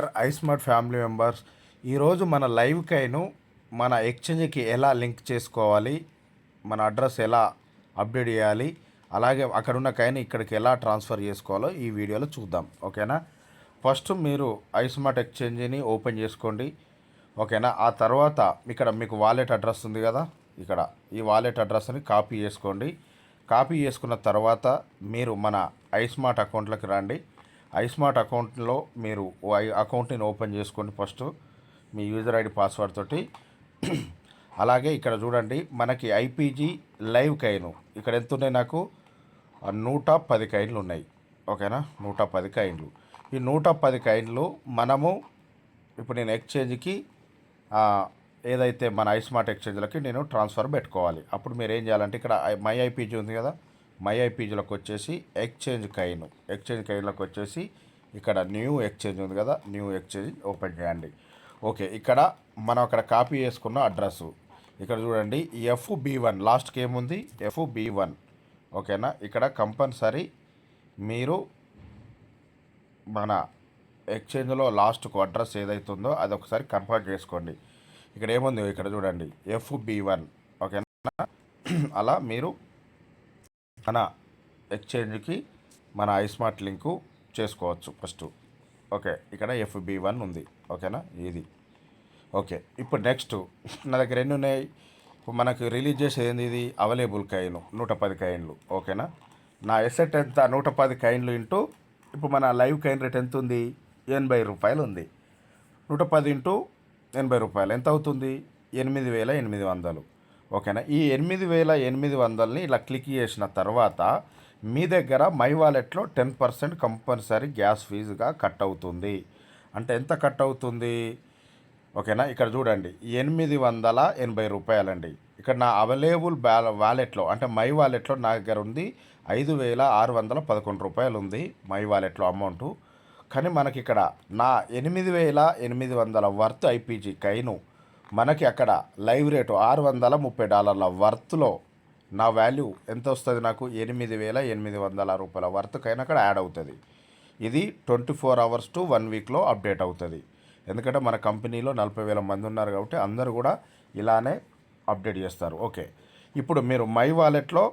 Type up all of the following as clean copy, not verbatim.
ISmart family members ఈరోజు మన live కైను మన ఎక్స్చేంజ్కి ఎలా లింక్ చేసుకోవాలి, మన అడ్రస్ ఎలా అప్డేట్ చేయాలి, అలాగే అక్కడ ఉన్న కైన్ ఇక్కడికి ఎలా ట్రాన్స్ఫర్ చేసుకోవాలో ఈ వీడియోలో చూద్దాం. ఓకేనా? ఫస్ట్ మీరు ఐస్మార్ట్ ఎక్స్చేంజ్ని ఓపెన్ చేసుకోండి. ఓకేనా? ఆ తర్వాత ఇక్కడ మీకు వాలెట్ అడ్రస్ ఉంది కదా, ఇక్కడ ఈ వాలెట్ అడ్రస్ని కాపీ చేసుకోండి. కాపీ చేసుకున్న తర్వాత మీరు మన ఐస్మార్ట్ అకౌంట్లోకి రండి. ఐస్మార్ట్ అకౌంట్లో మీరు అకౌంట్ని ఓపెన్ చేసుకోండి ఫస్ట్ మీ యూజర్ ఐడి పాస్వర్డ్ తోటి. అలాగే ఇక్కడ చూడండి, మనకి ఐపీజీ లైవ్ కైను ఇక్కడ ఎంత ఉన్నాయి, నాకు 110 కైన్లు ఉన్నాయి. ఓకేనా? 110 కైన్లు. ఈ 110 కైన్లు మనము ఇప్పుడు నేను ఎక్స్చేంజ్కి ఏదైతే మన ఐస్మార్ట్ ఎక్స్చేంజ్లకి నేను ట్రాన్స్ఫర్ పెట్టుకోవాలి. అప్పుడు మీరు ఏం చేయాలంటే ఇక్కడ మై ఐపీజీ ఉంది కదా, మై ఐపీజీలోకి వచ్చేసి ఎక్స్చేంజ్ కైన్లోకి వచ్చేసి ఇక్కడ న్యూ ఎక్స్చేంజ్ ఉంది కదా, న్యూ ఎక్స్చేంజ్ ఓపెన్ చేయండి. ఓకే, ఇక్కడ మనం అక్కడ కాపీ చేసుకున్న అడ్రస్సు ఇక్కడ చూడండి, FB1 లాస్ట్కి ఏముంది, FB1. ఓకేనా? ఇక్కడ కంపల్సరీ మీరు మన ఎక్స్చేంజ్లో లాస్ట్కు అడ్రస్ ఏదైతుందో అది ఒకసారి కన్ఫర్మ్ చేసుకోండి. ఇక్కడ ఏముంది, ఇక్కడ చూడండి FB1. ఓకేనా? అలా మీరు మన ఎక్స్చేంజ్కి మన ఐస్మార్ట్ లింకు చేసుకోవచ్చు ఫస్ట్. ఓకే, ఇక్కడ FB1 ఉంది. ఓకేనా? ఇది ఓకే. ఇప్పుడు నెక్స్ట్ నా దగ్గర ఎన్ని ఉన్నాయి, ఇప్పుడు మనకు రిలీజ్ చేసేది ఏంది, ఇది అవైలబుల్ కైన్ 110 కైన్లు. ఓకేనా? నా ఎసెట్ ఎంత, 110 కైన్లు ఇంటూ ఇప్పుడు మన లైవ్ కైన్ రేట్ ఎంత ఉంది, 80 రూపాయలు ఉంది. 110 ఇంటూ 80 రూపాయలు ఎంత అవుతుంది, 8,800. ఓకేనా? ఈ 8,800ని ఇలా క్లిక్ చేసిన తర్వాత మీ దగ్గర మై వాలెట్లో 10% కంపల్సరీ గ్యాస్ ఫీజుగా కట్ అవుతుంది. అంటే ఎంత కట్ అవుతుంది, ఓకేనా? ఇక్కడ చూడండి 880 రూపాయలండి. ఇక్కడ నా అవైలబుల్ వాలెట్లో అంటే మై వాలెట్లో నా దగ్గర ఉంది 5,611 రూపాయలు ఉంది మై వాలెట్లో అమౌంటు. కానీ మనకి ఇక్కడ నా 8,800 వర్త్ ఐపీజీ కైను మనకి అక్కడ లైవ్ రేటు $630 వర్త్లో నా వాల్యూ ఎంత వస్తుంది, నాకు 8,800 రూపాయల వర్త్ కైనా అక్కడ యాడ్ అవుతుంది. ఇది 24 అవర్స్ టు 1 వీక్లో అప్డేట్ అవుతుంది. ఎందుకంటే మన కంపెనీలో 40,000 మంది ఉన్నారు కాబట్టి అందరూ కూడా ఇలానే అప్డేట్ చేస్తారు. ఓకే, ఇప్పుడు మీరు మై వాలెట్లో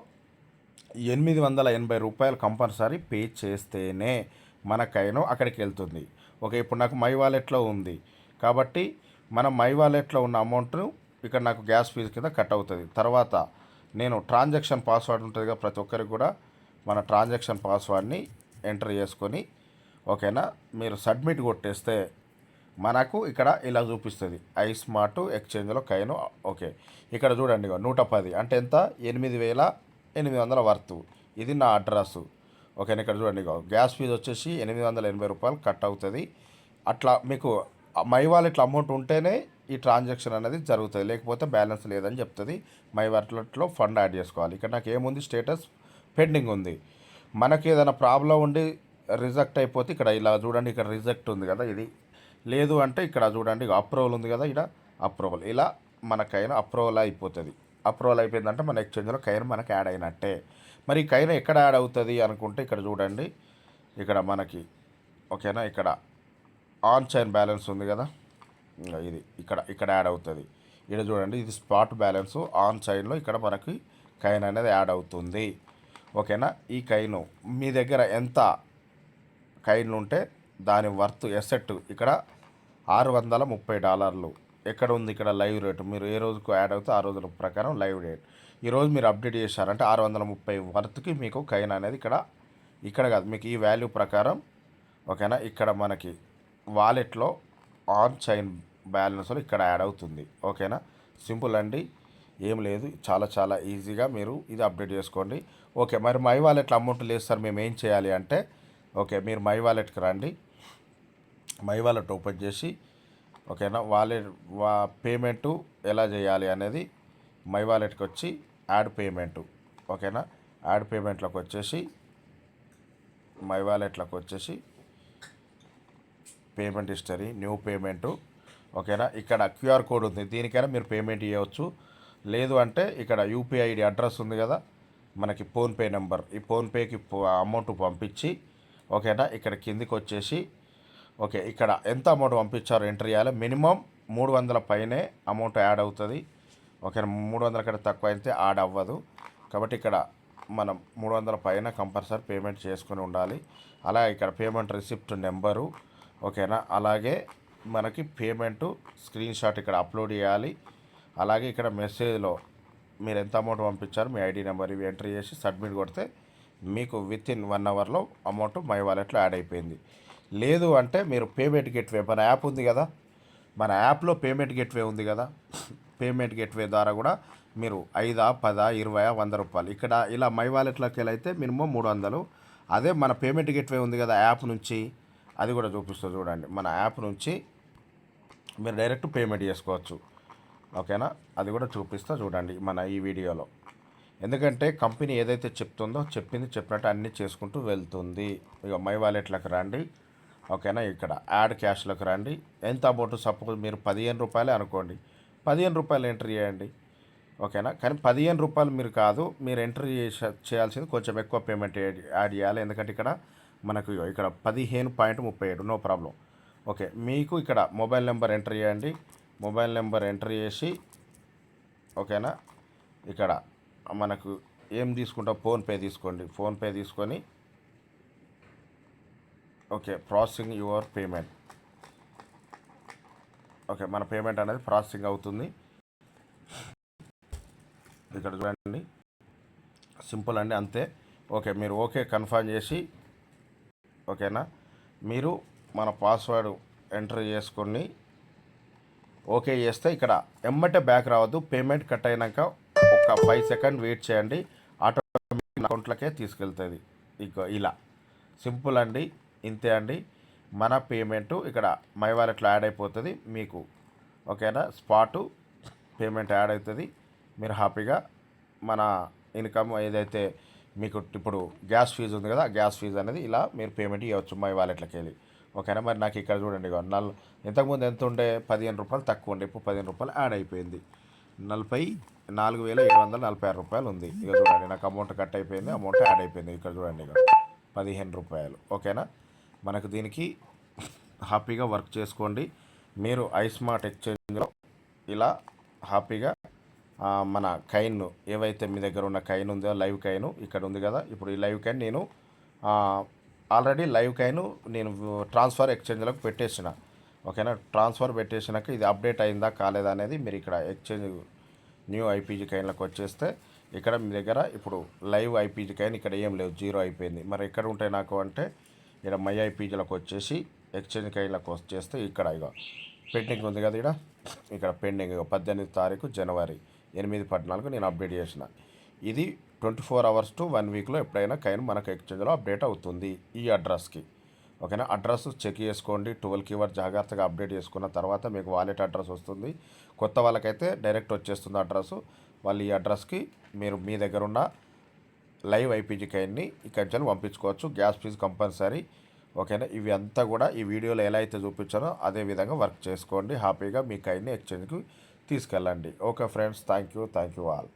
880 రూపాయలు కంపల్సరీ పే చేస్తేనే మన కైను అక్కడికి వెళ్తుంది. ఓకే, ఇప్పుడు నాకు మై వాలెట్లో ఉంది కాబట్టి మన మై వాలెట్లో ఉన్న అమౌంట్ను ఇక్కడ నాకు గ్యాస్ ఫీజు కింద కట్ అవుతుంది. తర్వాత నేను ట్రాన్సాక్షన్ పాస్వర్డ్ ఉంటుంది కదా, ప్రతి ఒక్కరికి కూడా మన ట్రాన్సాక్షన్ పాస్వర్డ్ని ఎంటర్ చేసుకొని ఓకేనా మీరు సబ్మిట్ కొట్టేస్తే మనకు ఇక్కడ ఇలా చూపిస్తుంది ఐస్మార్ట్ ఎక్స్చేంజ్లో కైను. ఓకే, ఇక్కడ చూడండి 110 అంటే ఎంత, 8,800 వర్త్. ఇది నా అడ్రస్సు. ఓకేనా? ఇక్కడ చూడండి గ్యాస్ ఫీజు వచ్చేసి 880 రూపాయలు కట్ అవుతుంది. అట్లా మీకు మై వాలెట్లో అమౌంట్ ఉంటేనే ఈ ట్రాన్సాక్షన్ అనేది జరుగుతుంది, లేకపోతే బ్యాలెన్స్ లేదని చెప్తుంది. మై వాలెట్లో ఫండ్ యాడ్ చేసుకోవాలి. ఇక్కడ నాకు ఏముంది, స్టేటస్ పెండింగ్ ఉంది. మనకి ఏదైనా ప్రాబ్లం ఉండి రిజెక్ట్ అయిపోతే ఇక్కడ ఇలా చూడండి, ఇక్కడ రిజెక్ట్ ఉంది కదా, ఇది లేదు అంటే ఇక్కడ చూడండి అప్రూవల్ ఉంది కదా, ఇక్కడ అప్రూవల్. ఇలా మనకైనా అప్రూవల్ అయిపోతుంది. అప్రూవల్ అయిపోయిందంటే మన ఎక్స్చేంజ్లో కైన్ మనకి యాడ్ అయినట్టే. మరి కైన్ ఎక్కడ యాడ్ అవుతుంది అనుకుంటే ఇక్కడ చూడండి, ఇక్కడ మనకి ఓకేనా, ఇక్కడ ఆన్ చైన్ బ్యాలెన్స్ ఉంది కదా, ఇది ఇక్కడ యాడ్ అవుతుంది. ఇక్కడ చూడండి, ఇది స్పాట్ బ్యాలెన్స్ ఆన్ చైన్లో ఇక్కడ మనకి కైన్ అనేది యాడ్ అవుతుంది. ఓకేనా? ఈ కైను మీ దగ్గర ఎంత కైన్లు ఉంటే దాని వర్త్ ఎసెట్ ఇక్కడ $630 ఎక్కడ ఉంది, ఇక్కడ లైవ్ రేటు మీరు ఏ రోజుకు యాడ్ అవుతే ఆ రోజుల ప్రకారం లైవ్ రేట్. ఈరోజు మీరు అప్డేట్ చేశారంటే 630 వర్త్కి మీకు కైన్ అనేది ఇక్కడ కాదు, మీకు ఈ వాల్యూ ప్రకారం ఓకేనా ఇక్కడ మనకి వాలెట్లో ఆన్ చైన్ బ్యాలెన్స్లో ఇక్కడ యాడ్ అవుతుంది. ఓకేనా? సింపుల్ అండి, ఏం లేదు, చాలా ఈజీగా మీరు ఇది అప్డేట్ చేసుకోండి. ఓకే, మరి మై వాలెట్లో అమౌంట్ లేదు సార్, మేము ఏం చేయాలి అంటే ఓకే మీరు మై వాలెట్కి రండి. మై వాలెట్ ఓపెన్ చేసి ఓకేనా పేమెంటు ఎలా చేయాలి అనేది మై వాలెట్కి వచ్చి యాడ్ పేమెంటు. ఓకేనా? యాడ్ పేమెంట్లోకి వచ్చేసి మై వాలెట్లోకి వచ్చేసి పేమెంట్ హిస్టరీ, న్యూ పేమెంటు. ఓకేనా? ఇక్కడ QR కోడ్ ఉంది, దీనికైనా మీరు పేమెంట్ చేయవచ్చు. లేదు అంటే ఇక్కడ UPI ID అడ్రస్ ఉంది కదా మనకి, ఫోన్పే నెంబర్, ఈ ఫోన్పేకి అమౌంట్ పంపించి ఓకేనా ఇక్కడ కిందికి వచ్చేసి ఓకే, ఇక్కడ ఎంత అమౌంట్ పంపించారో ఎంటర్ చేయాలి. మినిమం 300 పైనే అమౌంట్ యాడ్ అవుతుంది. ఓకే, 300 కంటే తక్కువ అయితే యాడ్ అవ్వదు. కాబట్టి ఇక్కడ మనం 300 పైన కంపల్సరీ పేమెంట్ చేసుకుని ఉండాలి. అలాగే ఇక్కడ పేమెంట్ రిసిప్ట్ నెంబరు, ఓకేనా, అలాగే మనకి పేమెంట్ స్క్రీన్ షాట్ ఇక్కడ అప్లోడ్ చేయాలి. అలాగే ఇక్కడ మెసేజ్లో మీరు ఎంత అమౌంట్ పంపించారు, మీ ఐడి నెంబర్ ఇవి ఎంటర్ చేసి సబ్మిట్ కొడితే మీకు విత్ ఇన్ 1 అవర్లో అమౌంట్ మై వాలెట్లో యాడ్ అయిపోయింది. లేదు అంటే మీరు పేమెంట్ గేట్వే మన యాప్ ఉంది కదా, మన యాప్లో పేమెంట్ గేట్వే ఉంది కదా, పేమెంట్ గేట్వే ద్వారా కూడా మీరు 5, 10, 20, 100 రూపాయలు ఇక్కడ ఇలా మై వాలెట్లోకి వెళ్ళైతే మినిమం 300. అదే మన పేమెంట్ గేట్వే ఉంది కదా యాప్ నుంచి, అది కూడా చూపిస్తుంది చూడండి. మన యాప్ నుంచి మీరు డైరెక్ట్ పేమెంట్ చేసుకోవచ్చు. ఓకేనా, అది కూడా చూపిస్తా చూడండి మన ఈ వీడియోలో. ఎందుకంటే కంపెనీ ఏదైతే చెప్తుందో చెప్పినట్టు అన్నీ చేసుకుంటూ వెళ్తుంది. ఇక మై వాలెట్లోకి రండి. ఓకేనా, ఇక్కడ యాడ్ క్యాష్లోకి రండి. ఎంత అమౌంట్, సపోజ్ మీరు 15 రూపాయలే అనుకోండి, 15 రూపాయలు ఎంటర్ చేయండి. ఓకేనా, కానీ 15 రూపాయలు మీరు కాదు, మీరు ఎంటర్ చేయాల్సింది కొంచెం ఎక్కువ పేమెంట్ యాడ్ చేయాలి. ఎందుకంటే ఇక్కడ మనకు ఇక్కడ 15.37, నో ప్రాబ్లం. ఓకే, మీకు ఇక్కడ మొబైల్ నెంబర్ ఎంటర్ చేయండి. మొబైల్ నెంబర్ ఎంటర్ చేసి, ఓకేనా, ఇక్కడ మనకు ఏం తీసుకుంటాం, ఫోన్పే తీసుకోండి. ఫోన్పే తీసుకొని okay, processing your payment. Okay, మన పేమెంట్ అనేది ప్రాసెసింగ్ అవుతుంది. ఇక్కడ చూడండి, సింపుల్ అండి, అంతే. ఓకే, మీరు ఓకే కన్ఫర్మ్ చేసి, ఓకేనా, మీరు మన పాస్వర్డ్ ఎంటర్ చేసుకొని ఓకే చేస్తే ఇక్కడ ఎమ్మటే బ్యాక్ రావద్దు. పేమెంట్ కట్ అయినాక ఒక 5 సెకండ్ వెయిట్ చేయండి, ఆటోమేటిక్ అకౌంట్లకే తీసుకెళ్తుంది. ఇక ఇలా సింపుల్ అండి, ఇంతే అండి. మన పేమెంటు ఇక్కడ మై వాలెట్లో యాడ్ అయిపోతుంది మీకు. ఓకేనా, స్పాటు పేమెంట్ యాడ్ అవుతుంది. మీరు హ్యాపీగా మన ఇన్కమ్ ఏదైతే మీకు ఇప్పుడు గ్యాస్ ఫీజు ఉంది కదా, గ్యాస్ ఫీజు అనేది ఇలా మీరు పేమెంట్ ఇవ్వచ్చు మై వాలెట్లోకి వెళ్ళి. ఓకేనా, మరి నాకు ఇక్కడ చూడండి, ఇంతకుముందు ఎంత ఉండే, 15 రూపాయలు తక్కువ ఉండే, ఇప్పుడు 15 రూపాయలు యాడ్ అయిపోయింది. 44,746 రూపాయలు ఉంది. ఇక చూడండి, నాకు అమౌంట్ కట్ అయిపోయింది, అమౌంట్ యాడ్ అయిపోయింది. ఇక్కడ చూడండి, ఇక 15 రూపాయలు. ఓకేనా, మనకు దీనికి హ్యాపీగా వర్క్ చేసుకోండి. మీరు ఐస్మార్ట్ ఎక్స్చేంజ్లో ఇలా హ్యాపీగా మన కైన్ ఏవైతే మీ దగ్గర ఉన్న కైన్ ఉందో, లైవ్ కైన్ ఇక్కడ ఉంది కదా, ఇప్పుడు ఈ లైవ్ కైన్ నేను ఆల్రెడీ లైవ్ కైన్ నేను ట్రాన్స్ఫర్ ఎక్స్చేంజ్లోకి పెట్టేసిన. ఓకేనా, ట్రాన్స్ఫర్ పెట్టేసినాక ఇది అప్డేట్ అయిందా కాలేదా అనేది మీరు ఇక్కడ ఎక్స్చేంజ్ న్యూ ఐపీజీ కైన్లోకి వచ్చేస్తే ఇక్కడ మీ దగ్గర ఇప్పుడు లైవ్ ఐపీజీ కైన్ ఇక్కడ ఏం లేవు, 0 అయిపోయింది. మరి ఎక్కడ ఉంటాయి నాకు అంటే ఇక్కడ మై ఐపీజీలోకి వచ్చేసి ఎక్స్చేంజ్ కైన్లోకి వచ్చేస్తే ఇక్కడ ఇక పెండింగ్ ఉంది కదా, ఇక్కడ పెండింగ్ 18 తారీఖు జనవరి 8/14 నేను అప్డేట్ చేసిన. ఇది 24 అవర్స్ టు 1 వీక్లో ఎప్పుడైనా కైన్ మనకు ఎక్స్చేంజ్లో అప్డేట్ అవుతుంది ఈ అడ్రస్కి. ఓకేనా, అడ్రస్ చెక్ చేసుకోండి. 12 కీవర్డ్ జాగ్రత్తగా అప్డేట్ చేసుకున్న తర్వాత మీకు వాలెట్ అడ్రస్ వస్తుంది. కొత్త వాళ్ళకైతే డైరెక్ట్ వచ్చేస్తుంది అడ్రస్. వాళ్ళు ఈ అడ్రస్కి మీరు మీ దగ్గర ఉన్న లైవ్ ఐపీజీ కైన్ని ఇక్కడి నుంచి పంపించుకోవచ్చు. Gas fee compulsory. ఓకేనా, ఇవి అంతా కూడా ఈ వీడియోలో ఎలా అయితే చూపించానో అదే విధంగా వర్క్ చేసుకోండి. హ్యాపీగా మీ కైన్ని ఎక్స్చేంజ్కి తీసుకెళ్ళండి. Okay friends, thank you all.